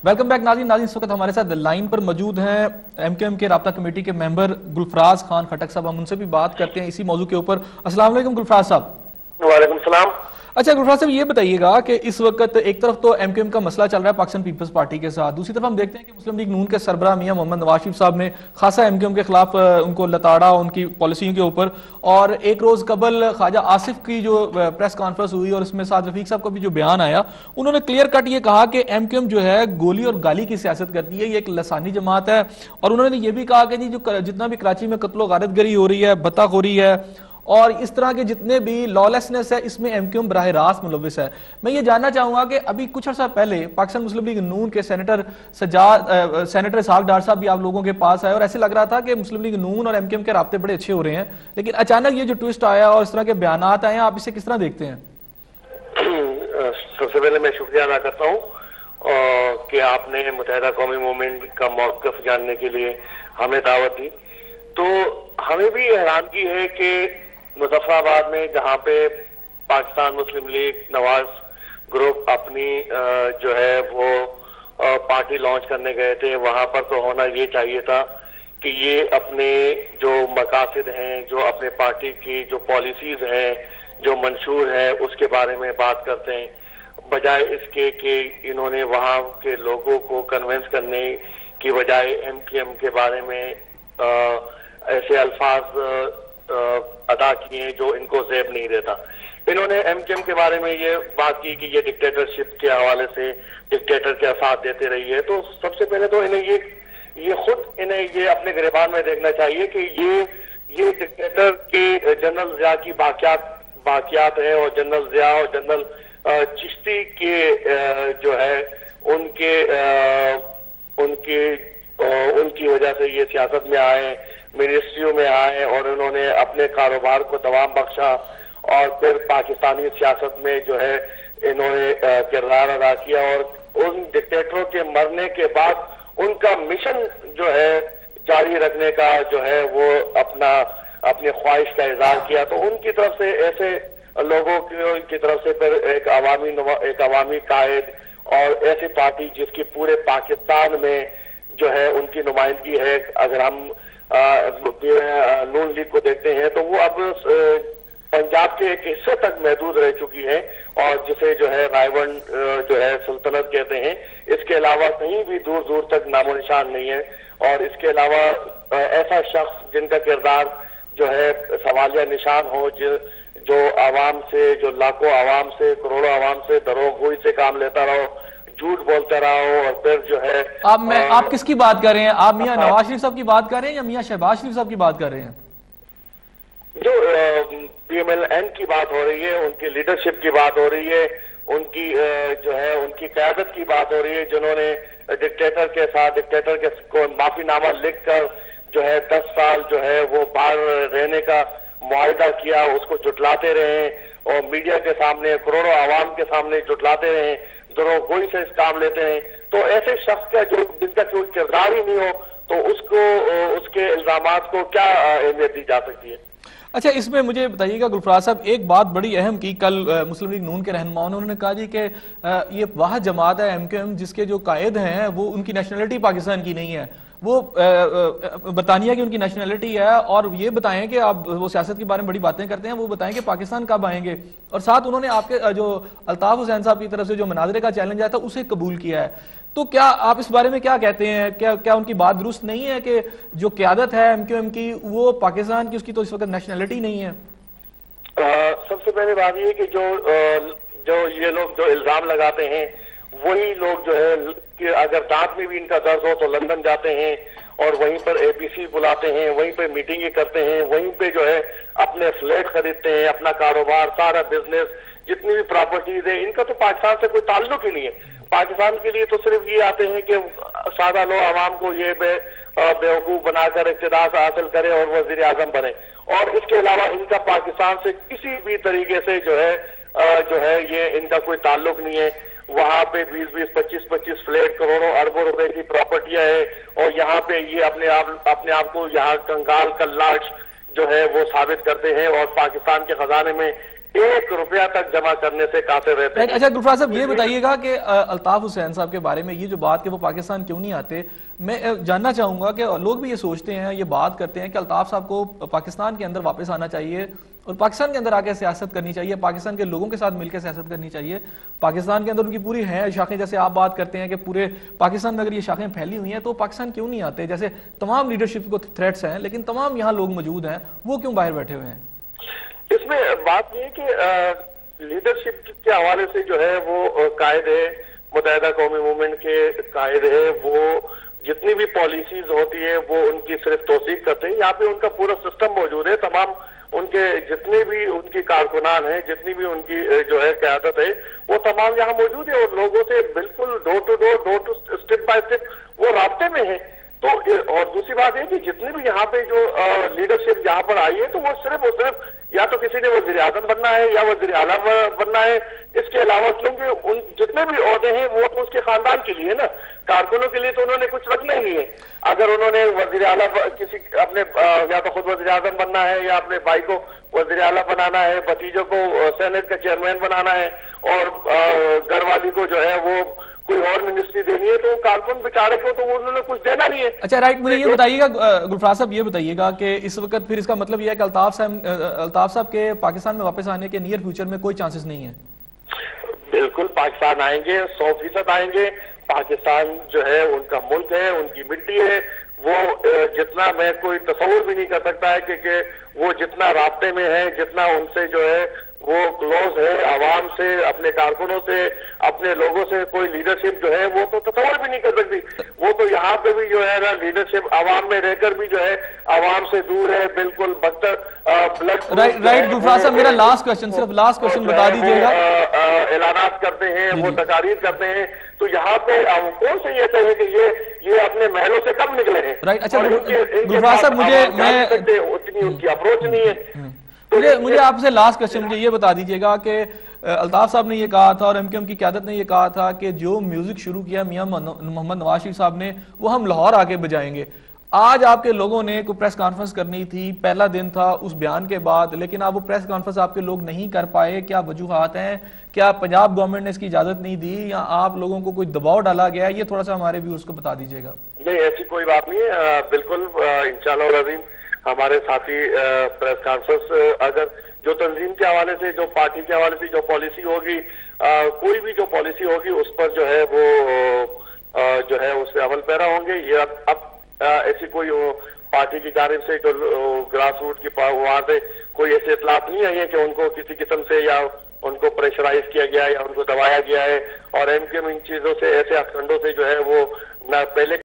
Welcome back नाज़रीन। इस वक्त हमारे साथ लाइन पर मौजूद हैं एमक्यूएम के राब्ता कमेटी के मेंबर गुलफराज खान खटक साहब। हम उनसे भी बात करते हैं इसी मौजू के ऊपर। अस्सलाम वालेकुम गुलफराज साहब। वालेकुम सलाम। अच्छा गुलफराज साहब, ये बताइएगा कि इस वक्त एक तरफ तो एमक्यूएम का मसला चल रहा है पाकिस्तान पीपल्स पार्टी के साथ, दूसरी तरफ हम देखते हैं कि मुस्लिम लीग नून के सरबराह मियां मोहम्मद नवाज शरीफ साहब ने खासा एमक्यूएम के खिलाफ उनको लताड़ा उनकी पॉलिसियों के ऊपर। और एक रोज कबल ख्वाजा आसिफ की जो प्रेस कॉन्फ्रेंस हुई और उसमें साद रफीक साहब का भी जो बयान आया, उन्होंने क्लियर कट ये कहा कि एमक्यूएम जो है गोली और गाली की सियासत करती है, ये एक लसानी जमात है। और उन्होंने ये भी कहा कि जी जो जितना भी कराची में कत्लो गारतगरी हो रही है, बत्ताखोरी है और इस तरह के जितने भी लॉलेसनेस है, इसमें एमक्यूएम बराह रास्त मुलविस है। मैं ये जानना चाहूंगा कि अभी कुछ अर्सा पहले पाकिस्तान मुस्लिम लीग नून के सेनेटर इसहाक डार साहब भी आप लोगों के पास आए और ऐसे लग रहा था कि मुस्लिम लीग नून और एमक्यूएम के राब्ते बड़े अच्छे हो रहे हैं, लेकिन अचानक ये जो ट्विस्ट आया और इस तरह के बयान आए हैं, आप इसे किस तरह देखते हैं? सबसे पहले मैं शुक्रिया अदा करता हूँ कि आपने मुत्तहिदा कौमी मूवमेंट का मौक़िफ़ जानने के लिए हमें दावत दी। तो हमें भी हैरानगी है कि मुजफ्फराबाद में जहाँ पे पाकिस्तान मुस्लिम लीग नवाज ग्रुप अपनी जो है वो पार्टी लॉन्च करने गए थे, वहां पर तो होना ये चाहिए था कि ये अपने जो मकासद हैं, जो अपने पार्टी की जो पॉलिसीज हैं, जो मंशूर है, उसके बारे में बात करते हैं, बजाय इसके कि इन्होंने वहां के लोगों को कन्विंस करने की बजाय एमक्यूएम के बारे में ऐसे अल्फाज अदा किए जो इनको ज़ेब नहीं देता। इन्होंने एमक्यूएम के बारे में ये बात की कि ये डिक्टेटरशिप के हवाले से डिक्टेटर का साथ देते रही है। तो सबसे पहले तो इन्हें ये खुद इन्हें ये अपने गिरबान में देखना चाहिए कि ये डिक्टेटर के जनरल ज़िया की बाकियात है और जनरल ज़िया और जनरल चिश्ती के जो है उनकी वजह से ये सियासत में आए, मिनिस्ट्रियों में आए और उन्होंने अपने कारोबार को दवाम बख्शा और फिर पाकिस्तानी सियासत में जो है इन्होंने किरदार अदा किया। और उन डिक्टेटरों के मरने के बाद उनका मिशन जो है जारी रखने का जो है वो अपनी ख्वाहिश का इजहार किया। तो उनकी तरफ से ऐसे लोगों की तरफ से फिर एक अवामी कायद और ऐसी पार्टी जिसकी पूरे पाकिस्तान में जो है उनकी नुमाइंदगी है, अगर हम नून लीग को देखते हैं तो वो अब पंजाब के एक हिस्से तक महदूद रह चुकी है और जिसे जो है रायवन जो है सुल्तनत कहते हैं। इसके अलावा कहीं भी दूर दूर तक नामो निशान नहीं है। और इसके अलावा ऐसा शख्स जिनका किरदार जो है सवालिया निशान हो, जो आवाम से, जो लाखों आवाम से, करोड़ों आवाम से दरोगोई से काम लेता रहो, झूठ बोलता रहो और फिर जो है आप किसकी बात कर रहे हैं? आप मियां नवाज शरीफ साहब की बात कर रहे हैं या मियां शहबाज शरीफ साहब की बात कर रहे हैं? जो पीएमएलएन की बात हो रही है, उनकी लीडरशिप की बात हो रही है, उनकी जो है उनकी क़यादत की बात हो रही है, जिन्होंने डिक्टेटर के को माफीनामा लिखकर जो है 10 साल जो है वो बाहर रहने का मुआहदा किया, उसको जुटलाते रहे और मीडिया के सामने, करोड़ों आवाम के सामने जुटलाते रहे, दरोगोई से इस काम लेते हैं। तो ऐसे शख्स का जिनका कोई किरदार ही नहीं हो तो उसके इल्जामात को क्या अहमियत दी जा सकती है? अच्छा, इसमें मुझे बताइएगा गुलफराज साहब, एक बात बड़ी अहम की कल मुस्लिम लीग नून के रहनुमाओं ने उन्होंने कहा जी कि ये वह जमात है एमक्यूएम जिसके जो कायद हैं वो उनकी नेशनलिटी पाकिस्तान की नहीं है, वो बरतानिया की उनकी नेशनलिटी है। और ये बताएं कि आप वो सियासत के बारे में बड़ी बातें करते हैं, वो बताएं कि पाकिस्तान कब आएंगे। और साथ उन्होंने आपके जो अल्ताफ हुसैन साहब की तरफ से जो मुनाजरे का चैलेंज आया था उसे कबूल किया है। तो क्या आप इस बारे में क्या कहते हैं? क्या उनकी बात दुरुस्त नहीं है कि जो क़यादत है एमक्यूएम की वो पाकिस्तान की, उसकी तो इस वक्त नेशनलिटी नहीं है? सबसे पहले बात ये कि जो ये लोग जो इल्जाम लगाते हैं वही लोग जो है कि अगर दांत में भी इनका दर्द हो तो लंदन जाते हैं और वहीं पर एपीसी बुलाते हैं, वहीं पे मीटिंगें करते हैं, वहीं पे जो है अपने फ्लैट खरीदते हैं, अपना कारोबार, सारा बिजनेस, जितनी भी प्रॉपर्टीज है, इनका तो पाकिस्तान से कोई ताल्लुक ही नहीं है। पाकिस्तान के लिए तो सिर्फ ये आते हैं कि सादा लोग आवाम को ये बेवकूफ बनाकर इक़्तिदार हासिल करे और वज़ीर आज़म बने। और इसके अलावा इनका पाकिस्तान से किसी भी तरीके से जो है ये इनका कोई ताल्लुक नहीं है। वहां पे 20-20, 25-25 फ्लैट, करोड़ों अरबों रुपए की प्रॉपर्टियां है और यहाँ पे ये अपने आप को यहाँ कंगाल कल्लाश जो है वो साबित करते हैं और पाकिस्तान के खजाने में 1 रुपया तक जमा करने से कासिर रहते हैं। अच्छा गुलफाज साहब, ये बताइएगा कि अल्ताफ हुसैन साहब के बारे में ये जो बात कि वो पाकिस्तान क्यों नहीं आते, मैं जानना चाहूंगा कि लोग भी ये सोचते हैं, ये बात करते हैं कि अल्ताफ साहब को पाकिस्तान के अंदर वापस आना चाहिए और पाकिस्तान के अंदर आके सियासत करनी चाहिए, पाकिस्तान के लोगों के साथ मिलकर सियासत करनी चाहिए। पाकिस्तान के अंदर उनकी पूरी हैं शाखें, जैसे आप बात करते हैं कि पूरे पाकिस्तान में अगर ये शाखें फैली हुई हैं तो पाकिस्तान क्यों नहीं आते? जैसे तमाम लीडरशिप को थ्रेट्स हैं लेकिन तमाम यहाँ लोग मौजूद हैं, वो क्यों बाहर बैठे हुए हैं? इसमें बात यह है कि लीडरशिप के हवाले से जो है वो कायद है, मुत्तहिदा कौमी मूवमेंट के कायद है, वो जितनी भी पॉलिसीज होती है वो उनकी सिर्फ तौसीक करते हैं। यहाँ पे उनका पूरा सिस्टम मौजूद है, तमाम उनके जितने भी उनकी कारकुनान है, जितनी भी उनकी जो है क़यादत है, वो तमाम यहाँ मौजूद है और लोगों से बिल्कुल door to step by step वो राब्ते में है। तो और दूसरी बात है कि जितने भी यहाँ पे जो लीडरशिप यहाँ पर आई है तो वो सिर्फ या तो किसी ने वज़ीर आज़म बनना है या वज़ीर आला बनना है। इसके अलावा क्योंकि उन जितने भी ओहदे हैं वो तो उसके खानदान के लिए ना, कारकुनों के लिए तो उन्होंने कुछ रखना ही है। अगर उन्होंने वज़ीर आला किसी अपने या तो खुद वज़ीर आज़म बनना है या अपने भाई को वज़ीर आला बनाना है, भतीजों को सेनेट का चेयरमैन बनाना है और घरवाली को जो है वो कोई और मिनिस्ट्री देनी है, तो कारकुन बेचारे को तो उन्होंने कुछ देना नहीं है। अच्छा राइट, मुझे ये बताइएगा गुलफाज साहब, ये बताइएगा कि इस वक्त फिर इसका मतलब ये है कि अल्ताफ साहब के पाकिस्तान में वापस आने के नियर फ्यूचर में कोई चांसेस नहीं है? बिल्कुल पाकिस्तान आएंगे, 100% आएंगे। पाकिस्तान जो है उनका मुल्क है, उनकी मिट्टी है, वो जितना मैं कोई तस्वुर भी नहीं कर सकता है क्योंकि वो जितना राब्ते में है, जितना उनसे जो है वो क्लोज है आवाम से, अपने कारकुनों से, अपने लोगों से, कोई लीडरशिप जो है वो तो तस्वुर भी नहीं कर सकती। वो तो यहाँ पे भी जो है ना लीडरशिप आवाम में रहकर भी जो है आवाम से दूर है, बिल्कुल बदतर ब्लड। राइट गुलफाज साहब, मेरा लास्ट क्वेश्चन, सिर्फ लास्ट क्वेश्चन बता दीजिएगा। ऐलानात करते हैं, वो तकारीर करते हैं, तो यहाँ पे कौन से ये कहे कि ये अपने महलों से कब निकले हैं? राइट, अच्छा गुलफाज साहब, मुझे उतनी उनकी अप्रोच नहीं है। मुझे आपसे लास्ट क्वेश्चन, मुझे ये बता दीजिएगा कि अल्ताफ साहब ने ये कहा था और एमकेएम की क़यादत ने ये कहा था कि जो म्यूजिक शुरू किया मियां मोहम्मद नवाज शरीफ साहब ने, वो हम लाहौर आके बजाएंगे। आज आपके लोगों ने कोई प्रेस कॉन्फ्रेंस करनी थी, पहला दिन था उस बयान के बाद, लेकिन आप वो प्रेस कॉन्फ्रेंस आपके लोग नहीं कर पाए। क्या वजूहात हैं? क्या पंजाब गवर्नमेंट ने इसकी इजाजत नहीं दी या आप लोगों को कोई दबाव डाला गया? ये थोड़ा सा हमारे व्यूअर्स को बता दीजिएगा। नहीं, ऐसी कोई बात नहीं है। बिल्कुल इंशाअल्लाह अज़ीम हमारे साथी प्रेस कॉन्फ्रेंस, अगर जो तंजीम के हवाले से, जो पार्टी के हवाले से जो पॉलिसी होगी, कोई भी जो पॉलिसी होगी उस पर जो है वो जो है उस पर अमल पैरा होंगे। ये अब ऐसी कोई पार्टी की जानिब से जो ग्रास रूट की वहां से कोई ऐसे इतलात नहीं आई है कि उनको किसी किस्म से या उनको प्रेशराइज किया गया या उनको दबाया गया है। और एमकेएम इन चीजों से, ऐसे हथकंडों से जो है वो न पहले